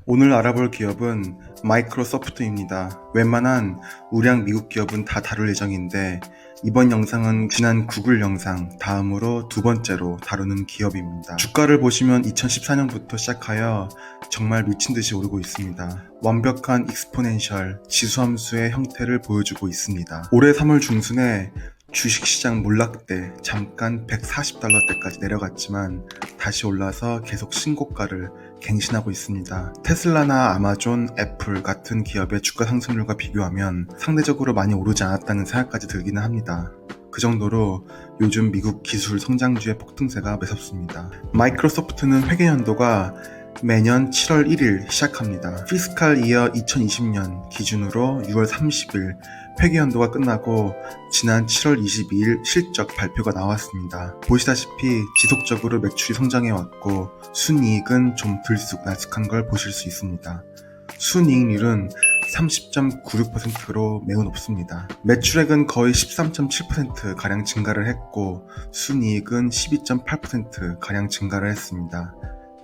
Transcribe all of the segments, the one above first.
오늘 알아볼 기업은 마이크로소프트입니다. 웬만한 우량 미국 기업은 다 다룰 예정인데 이번 영상은 지난 구글 영상 다음으로 두 번째로 다루는 기업입니다. 주가를 보시면 2014년부터 시작하여 정말 미친 듯이 오르고 있습니다. 완벽한 익스포넨셜 지수함수의 형태를 보여주고 있습니다. 올해 3월 중순에 주식시장 몰락때 잠깐 $140대까지 내려갔지만 다시 올라서 계속 신고가를 갱신하고 있습니다. 테슬라나 아마존, 애플 같은 기업의 주가 상승률과 비교하면 상대적으로 많이 오르지 않았다는 생각까지 들기는 합니다. 그 정도로 요즘 미국 기술 성장주의 폭등세가 매섭습니다. 마이크로소프트는 회계연도가 매년 7월 1일 시작합니다. 피스칼 이어 2020년 기준으로 6월 30일 회계연도가 끝나고 지난 7월 22일 실적 발표가 나왔습니다. 보시다시피 지속적으로 매출이 성장해왔고 순이익은 좀 들쑥날쑥한 걸 보실 수 있습니다. 순이익률은 30.96%로 매우 높습니다. 매출액은 거의 13.7%가량 증가를 했고 순이익은 12.8%가량 증가를 했습니다.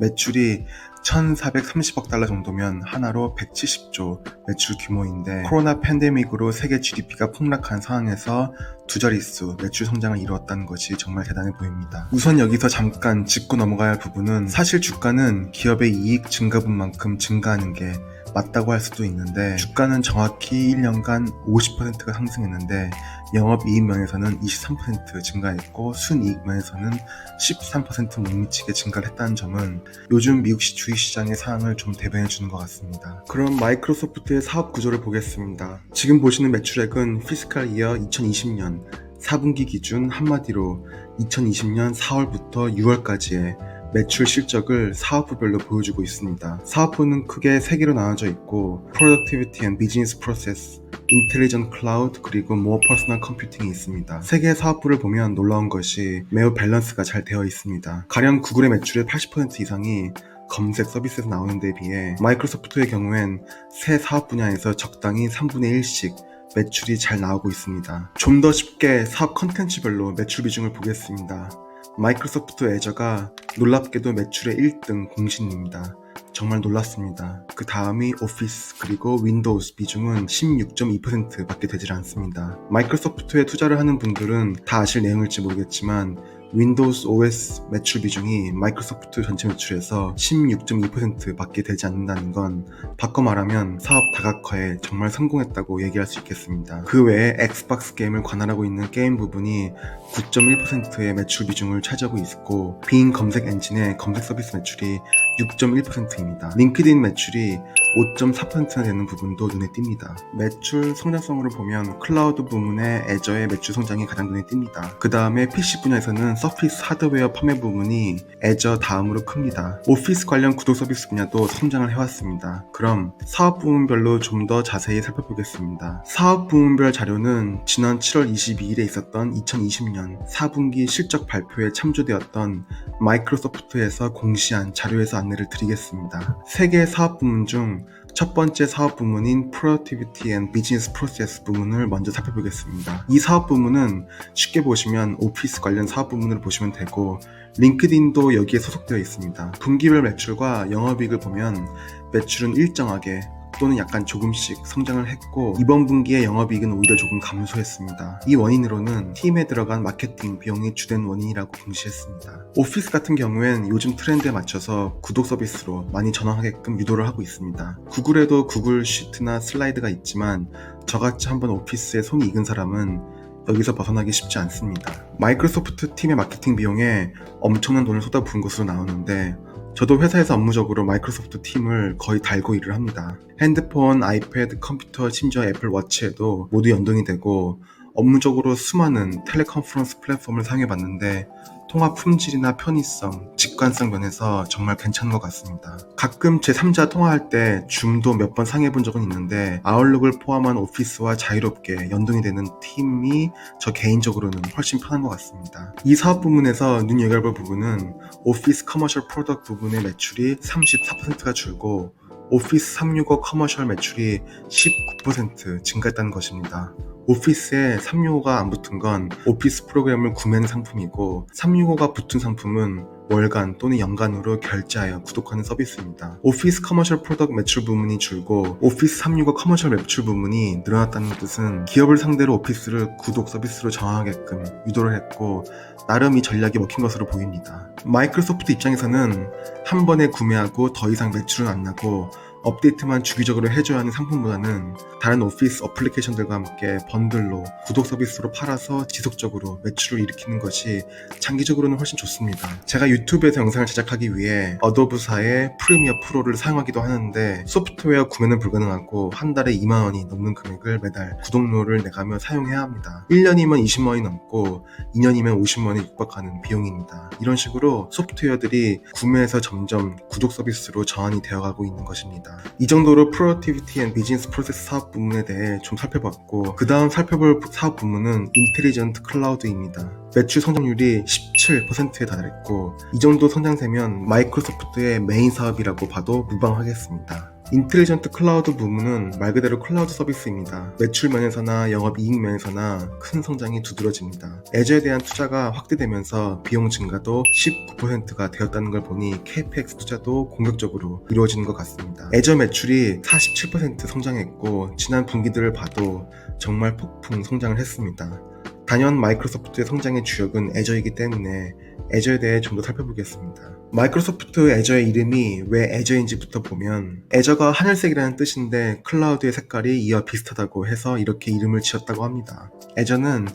매출이 1,430억 달러 정도면 하나로 170조 매출 규모인데 코로나 팬데믹으로 세계 GDP가 폭락한 상황에서 두 자릿수 매출 성장을 이루었다는 것이 정말 대단해 보입니다. 우선 여기서 잠깐 짚고 넘어가야 할 부분은 사실 주가는 기업의 이익 증가분만큼 증가하는 게 맞다고 할 수도 있는데 주가는 정확히 1년간 50%가 상승했는데 영업이익 면에서는 23% 증가했고 순이익 면에서는 13% 못 미치게 증가를 했다는 점은 요즘 미국 주식시장의 상황을 좀 대변해 주는 것 같습니다. 그럼 마이크로소프트의 사업 구조를 보겠습니다. 지금 보시는 매출액은 피스칼 이어 2020년 4분기 기준 한마디로 2020년 4월부터 6월까지의 매출 실적을 사업부별로 보여주고 있습니다. 사업부는 크게 3개로 나눠져 있고 Productivity and Business Process, Intelligent Cloud, 그리고 More Personal Computing이 있습니다. 3개의 사업부를 보면 놀라운 것이 매우 밸런스가 잘 되어 있습니다. 가령 구글의 매출의 80% 이상이 검색 서비스에서 나오는 데 비해 마이크로소프트의 경우엔 세 사업 분야에서 적당히 3분의 1씩 매출이 잘 나오고 있습니다. 좀 더 쉽게 사업 컨텐츠별로 매출 비중을 보겠습니다. 마이크로소프트 애저가 놀랍게도 매출의 1등 공신입니다. 정말 놀랐습니다. 그 다음이 오피스 그리고 윈도우스 비중은 16.2% 밖에 되질 않습니다. 마이크로소프트에 투자를 하는 분들은 다 아실 내용일지 모르겠지만 윈도우스 OS 매출 비중이 마이크로소프트 전체 매출에서 16.2% 밖에 되지 않는다는 건 바꿔 말하면 사업 다각화에 정말 성공했다고 얘기할 수 있겠습니다. 그 외에 엑스박스 게임을 관할하고 있는 게임 부분이 9.1%의 매출 비중을 차지하고 있고 빙 검색 엔진의 검색 서비스 매출이 6.1%입니다. 링크드인 매출이 5.4%나 되는 부분도 눈에 띕니다. 매출 성장성으로 보면 클라우드 부문의 애저의 매출 성장이 가장 눈에 띕니다. 그 다음에 PC 분야에서는 서피스 하드웨어 판매 부문이 애저 다음으로 큽니다. 오피스 관련 구독 서비스 분야도 성장을 해왔습니다. 그럼 사업 부문별로 좀 더 자세히 살펴보겠습니다. 사업 부문별 자료는 지난 7월 22일에 있었던 2020년 4분기 실적 발표에 참조되었던 마이크로소프트에서 공시한 자료에서 안내를 드리겠습니다. 3개의 사업 부문 중 첫 번째 사업 부문인 Productivity and Business Process 부문을 먼저 살펴보겠습니다. 이 사업 부문은 쉽게 보시면 오피스 관련 사업 부문으로 보시면 되고 링크드인도 여기에 소속되어 있습니다. 분기별 매출과 영업이익을 보면 매출은 일정하게 또는 약간 조금씩 성장을 했고 이번 분기에 영업이익은 오히려 조금 감소했습니다. 이 원인으로는 팀에 들어간 마케팅 비용이 주된 원인이라고 공시했습니다. 오피스 같은 경우엔 요즘 트렌드에 맞춰서 구독 서비스로 많이 전환하게끔 유도를 하고 있습니다. 구글에도 구글 시트나 슬라이드가 있지만 저같이 한번 오피스에 손이 익은 사람은 여기서 벗어나기 쉽지 않습니다. 마이크로소프트 팀의 마케팅 비용에 엄청난 돈을 쏟아부은 것으로 나오는데 저도 회사에서 업무적으로 마이크로소프트 팀을 거의 달고 일을 합니다. 핸드폰, 아이패드, 컴퓨터, 심지어 애플 워치에도 모두 연동이 되고 업무적으로 수많은 텔레컨퍼런스 플랫폼을 사용해봤는데 통화 품질이나 편의성, 직관성 면에서 정말 괜찮은 것 같습니다. 가끔 제3자 통화할 때 줌도 몇 번 사용해본 적은 있는데 아웃룩을 포함한 오피스와 자유롭게 연동이 되는 팀이 저 개인적으로는 훨씬 편한 것 같습니다. 이 사업 부문에서 눈여겨볼 부분은 오피스 커머셜 프로덕트 부분의 매출이 34%가 줄고 오피스 365 커머셜 매출이 19% 증가했다는 것입니다. 오피스에 365가 안 붙은 건 오피스 프로그램을 구매하는 상품이고 365가 붙은 상품은 월간 또는 연간으로 결제하여 구독하는 서비스입니다. 오피스 커머셜 프로덕트 매출 부문이 줄고 오피스 365 커머셜 매출 부문이 늘어났다는 뜻은 기업을 상대로 오피스를 구독 서비스로 정하게끔 유도를 했고 나름 이 전략이 먹힌 것으로 보입니다. 마이크로소프트 입장에서는 한 번에 구매하고 더 이상 매출은 안 나고 업데이트만 주기적으로 해줘야 하는 상품보다는 다른 오피스 어플리케이션들과 함께 번들로 구독 서비스로 팔아서 지속적으로 매출을 일으키는 것이 장기적으로는 훨씬 좋습니다. 제가 유튜브에서 영상을 제작하기 위해 어도브사의 프리미어 프로를 사용하기도 하는데 소프트웨어 구매는 불가능하고 한 달에 2만원이 넘는 금액을 매달 구독료를 내가며 사용해야 합니다. 1년이면 20만원이 넘고 2년이면 50만원이 육박하는 비용입니다. 이런 식으로 소프트웨어들이 구매해서 점점 구독 서비스로 전환이 되어가고 있는 것입니다. 이 정도로 프로덕티비티 앤 비즈니스 프로세스 사업 부문에 대해 좀 살펴봤고 그 다음 살펴볼 사업 부문은 인텔리전트 클라우드입니다. 매출 성장률이 17%에 달했고 이 정도 성장세면 마이크로소프트의 메인 사업이라고 봐도 무방하겠습니다. 인텔리전트 클라우드 부문은 말 그대로 클라우드 서비스입니다. 매출 면에서나 영업 이익 면에서나 큰 성장이 두드러집니다. 애저에 대한 투자가 확대되면서 비용 증가도 19%가 되었다는 걸 보니 KPX 투자도 공격적으로 이루어지는 것 같습니다. 애저 매출이 47% 성장했고 지난 분기들을 봐도 정말 폭풍 성장을 했습니다. 단연 마이크로소프트의 성장의 주역은 애저이기 때문에 애저에 대해 좀 더 살펴보겠습니다. 마이크로소프트 애저의 이름이 왜 애저인지부터 보면 애저가 하늘색이라는 뜻인데 클라우드의 색깔이 이와 비슷하다고 해서 이렇게 이름을 지었다고 합니다. 애저는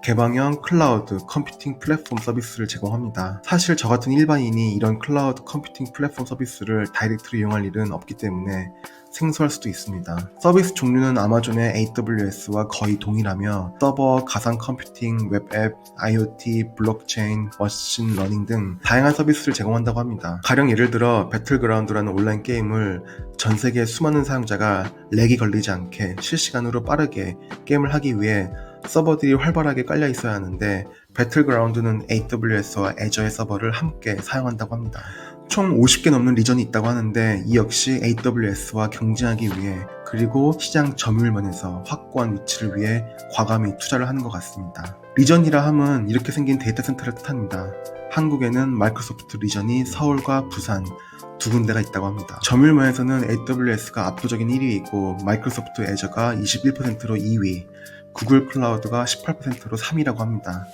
개방형 클라우드 컴퓨팅 플랫폼 서비스를 제공합니다. 사실 저 같은 일반인이 이런 클라우드 컴퓨팅 플랫폼 서비스를 다이렉트로 이용할 일은 없기 때문에 생소할 수도 있습니다. 서비스 종류는 아마존의 AWS와 거의 동일하며 서버, 가상 컴퓨팅, 웹앱, IoT, 블록체인, 머신 러닝 등 다양한 서비스를 제공한다고 합니다. 가령 예를 들어 배틀그라운드라는 온라인 게임을 전 세계 수많은 사용자가 렉이 걸리지 않게 실시간으로 빠르게 게임을 하기 위해 서버들이 활발하게 깔려 있어야 하는데 배틀그라운드는 AWS와 애저의 서버를 함께 사용한다고 합니다. 총 50개 넘는 리전이 있다고 하는데 이 역시 AWS와 경쟁하기 위해 그리고 시장 점유율 면에서 확고한 위치를 위해 과감히 투자를 하는 것 같습니다. 리전이라 함은 이렇게 생긴 데이터 센터를 뜻합니다. 한국에는 마이크로소프트 리전이 서울과 부산 두 군데가 있다고 합니다. 점유율 면에서는 AWS가 압도적인 1위이고 마이크로소프트 애저가 21%로 2위, 구글 클라우드가 18%로 3위라고 합니다.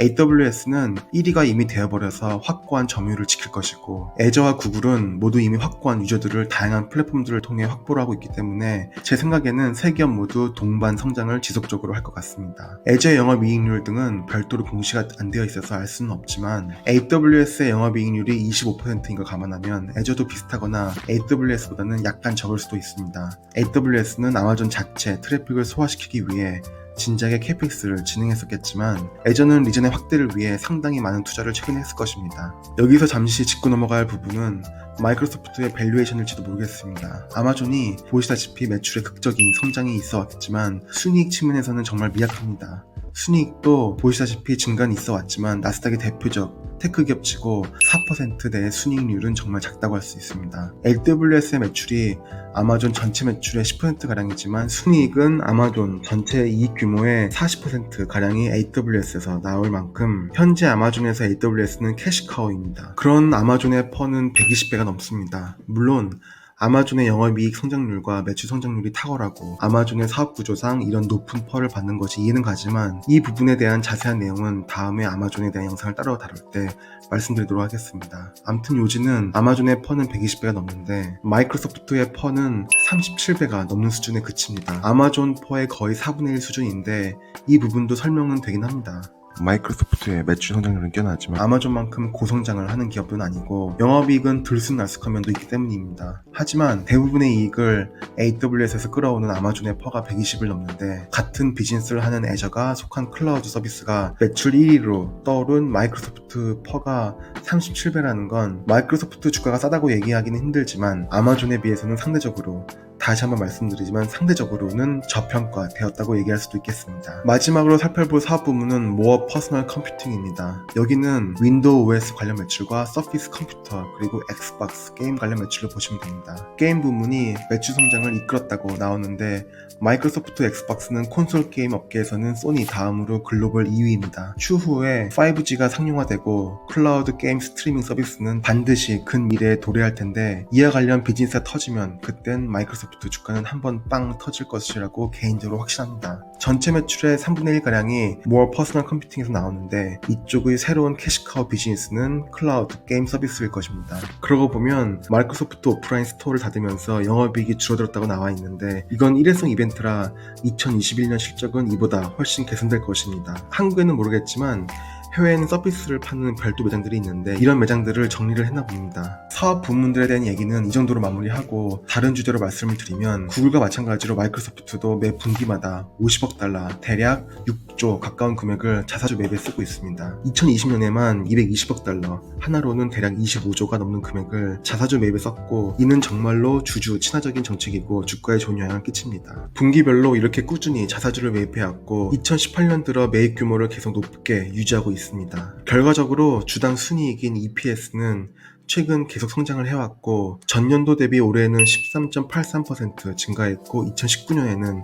AWS는 1위가 이미 되어버려서 확고한 점유율을 지킬 것이고 애저와 구글은 모두 이미 확고한 유저들을 다양한 플랫폼들을 통해 확보를 하고 있기 때문에 제 생각에는 세 기업 모두 동반 성장을 지속적으로 할 것 같습니다. 애저의 영업이익률 등은 별도로 공시가 안 되어 있어서 알 수는 없지만 AWS의 영업이익률이 25%인 걸 감안하면 애저도 비슷하거나 AWS보다는 약간 적을 수도 있습니다. AWS는 아마존 자체 트래픽을 소화시키기 위해 진작에 KPX를 진행했었겠지만 애저는 리전의 확대를 위해 상당히 많은 투자를 최근에 했을 것입니다. 여기서 잠시 짚고 넘어갈 부분은 마이크로소프트의 밸류에이션일지도 모르겠습니다. 아마존이 보시다시피 매출의 극적인 성장이 있어 왔지만 순이익 측면에서는 정말 미약합니다. 순이익도 보시다시피 증가는 있어 왔지만 나스닥의 대표적 테크 기업치고 4%대의 순이익률은 정말 작다고 할 수 있습니다. AWS의 매출이 아마존 전체 매출의 10%가량이지만 순이익은 아마존 전체 이익 규모의 40%가량이 AWS에서 나올 만큼 현재 아마존에서 AWS는 캐시카우입니다. 그런 아마존의 퍼는 120배가 넘습니다. 물론 아마존의 영업이익 성장률과 매출 성장률이 탁월하고 아마존의 사업 구조상 이런 높은 펄을 받는 것이 이해는 가지만 이 부분에 대한 자세한 내용은 다음에 아마존에 대한 영상을 따로 다룰 때 말씀드리도록 하겠습니다. 암튼 요지는 아마존의 펄은 120배가 넘는데 마이크로소프트의 펄은 37배가 넘는 수준에 그칩니다. 아마존 펄의 거의 4분의 1 수준인데 이 부분도 설명은 되긴 합니다. 마이크로소프트의 매출 성장률은 뛰어나지만 아마존만큼 고성장을 하는 기업은 아니고 영업이익은 들쑥날쑥한 면도 있기 때문입니다. 하지만 대부분의 이익을 AWS에서 끌어오는 아마존의 퍼가 120을 넘는데 같은 비즈니스를 하는 애저가 속한 클라우드 서비스가 매출 1위로 떠오른 마이크로소프트 퍼가 37배라는 건 마이크로소프트 주가가 싸다고 얘기하기는 힘들지만 아마존에 비해서는 상대적으로 다시 한번 말씀드리지만 상대적으로는 저평가되었다고 얘기할 수도 있겠습니다. 마지막으로 살펴볼 사업 부문은 모어 퍼스널 컴퓨팅입니다. 여기는 윈도우 OS 관련 매출과 서피스 컴퓨터 그리고 엑스박스 게임 관련 매출을 보시면 됩니다. 게임 부문이 매출 성장을 이끌었다고 나오는데 마이크로소프트 엑스박스는 콘솔 게임 업계에서는 소니 다음으로 글로벌 2위입니다. 추후에 5G가 상용화되고 클라우드 게임 스트리밍 서비스는 반드시 근미래에 도래할 텐데 이와 관련 비즈니스가 터지면 그땐 마이크로소프트 주가는 한번 빵 터질 것이라고 개인적으로 확신합니다. 전체 매출의 3분의 1가량이 모어 퍼스널 컴퓨팅에서 나오는데 이쪽의 새로운 캐시카우 비즈니스는 클라우드 게임 서비스일 것입니다. 그러고 보면 마이크로소프트 오프라인 스토어를 닫으면서 영업이익이 줄어들었다고 나와 있는데 이건 일회성 이벤트라 2021년 실적은 이보다 훨씬 개선될 것입니다. 한국에는 모르겠지만 해외에는 서비스를 파는 별도 매장들이 있는데 이런 매장들을 정리를 했나 봅니다. 사업 부문들에 대한 얘기는 이 정도로 마무리하고 다른 주제로 말씀을 드리면 구글과 마찬가지로 마이크로소프트도 매 분기마다 50억 달러 대략 6조 가까운 금액을 자사주 매입에 쓰고 있습니다. 2020년에만 220억 달러 하나로는 대략 25조가 넘는 금액을 자사주 매입에 썼고 이는 정말로 주주 친화적인 정책이고 주가에 좋은 영향을 끼칩니다. 분기별로 이렇게 꾸준히 자사주를 매입해왔고 2018년 들어 매입 규모를 계속 높게 유지하고 있습니다. 결과적으로 주당 순이익인 EPS는 최근 계속 성장을 해왔고 전년도 대비 올해는 13.83% 증가했고 2019년에는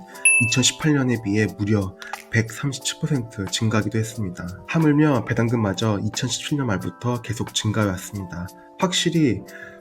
2018년에 비해 무려 137% 증가하기도 했습니다. 하물며 배당금마저 2017년 말부터 계속 증가해왔습니다. 확실히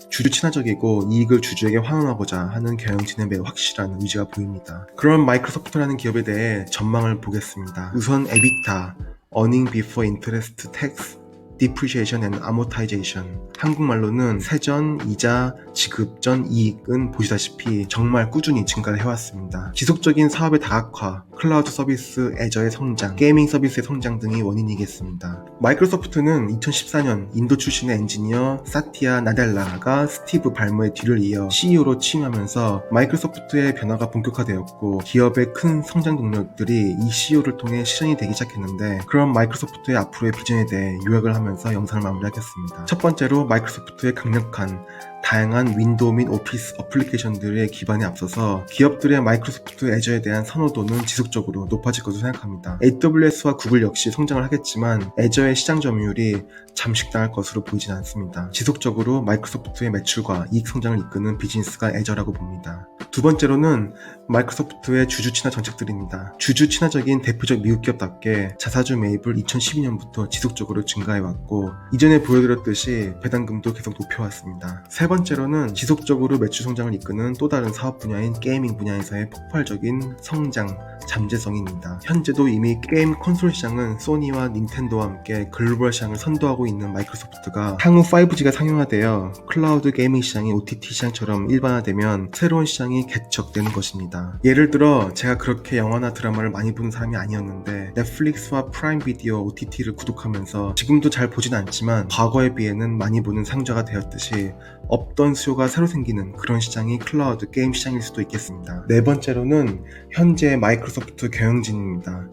주주 친화적이고 이익을 주주에게 환원하고자 하는 경영진의 매우 확실한 의지가 보입니다. 그럼 마이크로소프트라는 기업에 대해 전망을 보겠습니다. 우선 EBITDA, Earning Before Interest, Tax, Depreciation and Amortization, 한국말로는 세전, 이자, 지급 전 이익은 보시다시피 정말 꾸준히 증가를 해왔습니다. 지속적인 사업의 다각화, 클라우드 서비스, 애저의 성장, 게이밍 서비스의 성장 등이 원인이겠습니다. 마이크로소프트는 2014년 인도 출신의 엔지니어 사티아 나델라가 스티브 발머의 뒤를 이어 CEO로 취임하면서 마이크로소프트의 변화가 본격화되었고 기업의 큰 성장 동력들이 이 CEO를 통해 실현이 되기 시작했는데 그럼 마이크로소프트의 앞으로의 비전에 대해 요약을 하면서 영상을 마무리하겠습니다. 첫 번째로 마이크로소프트의 강력한 다양한 윈도우 및 오피스 어플리케이션들의 기반에 앞서서 기업들의 마이크로소프트 애저에 대한 선호도는 지속적으로 높아질 것으로 생각합니다. AWS와 구글 역시 성장을 하겠지만 애저의 시장 점유율이 잠식당할 것으로 보이진 않습니다. 지속적으로 마이크로소프트의 매출과 이익 성장을 이끄는 비즈니스가 애저라고 봅니다. 두 번째로는 마이크로소프트의 주주 친화 정책들입니다. 주주 친화적인 대표적 미국 기업답게 자사주 매입을 2012년부터 지속적으로 증가해왔고 이전에 보여드렸듯이 배당금도 계속 높여왔습니다. 세 번째로는 지속적으로 매출 성장을 이끄는 또 다른 사업 분야인 게이밍 분야에서의 폭발적인 성장, 잠재성입니다. 현재도 이미 게임 콘솔 시장은 소니와 닌텐도와 함께 글로벌 시장을 선도하고 있는 마이크로소프트가 향후 5G가 상용화되어 클라우드 게이밍 시장이 OTT 시장처럼 일반화되면 새로운 시장이 개척되는 것입니다. 예를 들어 제가 그렇게 영화나 드라마를 많이 보는 사람이 아니었는데 넷플릭스와 프라임 비디오 OTT를 구독하면서 지금도 잘 보진 않지만 과거에 비해는 많이 보는 상자가 되었듯이 없던 수요가 새로 생기는 그런 시장이 클라우드 게임 시장일 수도 있겠습니다. 네 번째로는 현재 마이크로소프트 경영진입니다.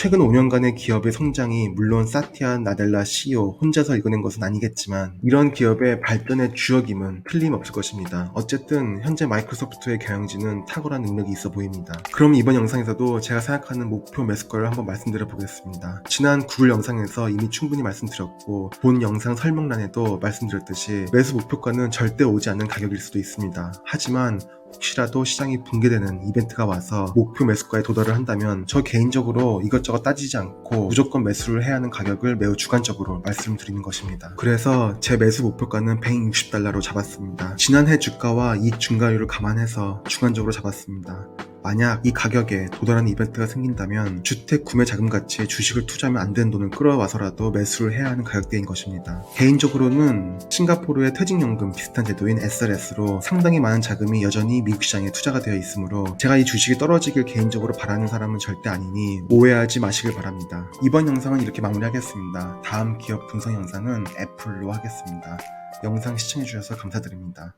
최근 5년간의 기업의 성장이 물론 사티아 나델라 CEO 혼자서 이뤄낸 것은 아니겠지만 이런 기업의 발전의 주역임은 틀림없을 것입니다. 어쨌든 현재 마이크로소프트의 경영진은 탁월한 능력이 있어 보입니다. 그럼 이번 영상에서도 제가 생각하는 목표 매수가를 한번 말씀드려 보겠습니다. 지난 구글 영상에서 이미 충분히 말씀드렸고 본 영상 설명란에도 말씀드렸듯이 매수 목표가는 절대 오지 않는 가격일 수도 있습니다. 하지만 혹시라도 시장이 붕괴되는 이벤트가 와서 목표 매수가에 도달을 한다면 저 개인적으로 이것저것 따지지 않고 무조건 매수를 해야 하는 가격을 매우 주관적으로 말씀드리는 것입니다. 그래서 제 매수 목표가는 160달러로 잡았습니다. 지난해 주가와 이익 증가율을 감안해서 주관적으로 잡았습니다. 만약 이 가격에 도달하는 이벤트가 생긴다면 주택 구매 자금 가치에 주식을 투자하면 안 되는 돈을 끌어와서라도 매수를 해야 하는 가격대인 것입니다. 개인적으로는 싱가포르의 퇴직연금 비슷한 제도인 SRS로 상당히 많은 자금이 여전히 미국 시장에 투자가 되어 있으므로 제가 이 주식이 떨어지길 개인적으로 바라는 사람은 절대 아니니 오해하지 마시길 바랍니다. 이번 영상은 이렇게 마무리하겠습니다. 다음 기업 분석 영상은 애플로 하겠습니다. 영상 시청해주셔서 감사드립니다.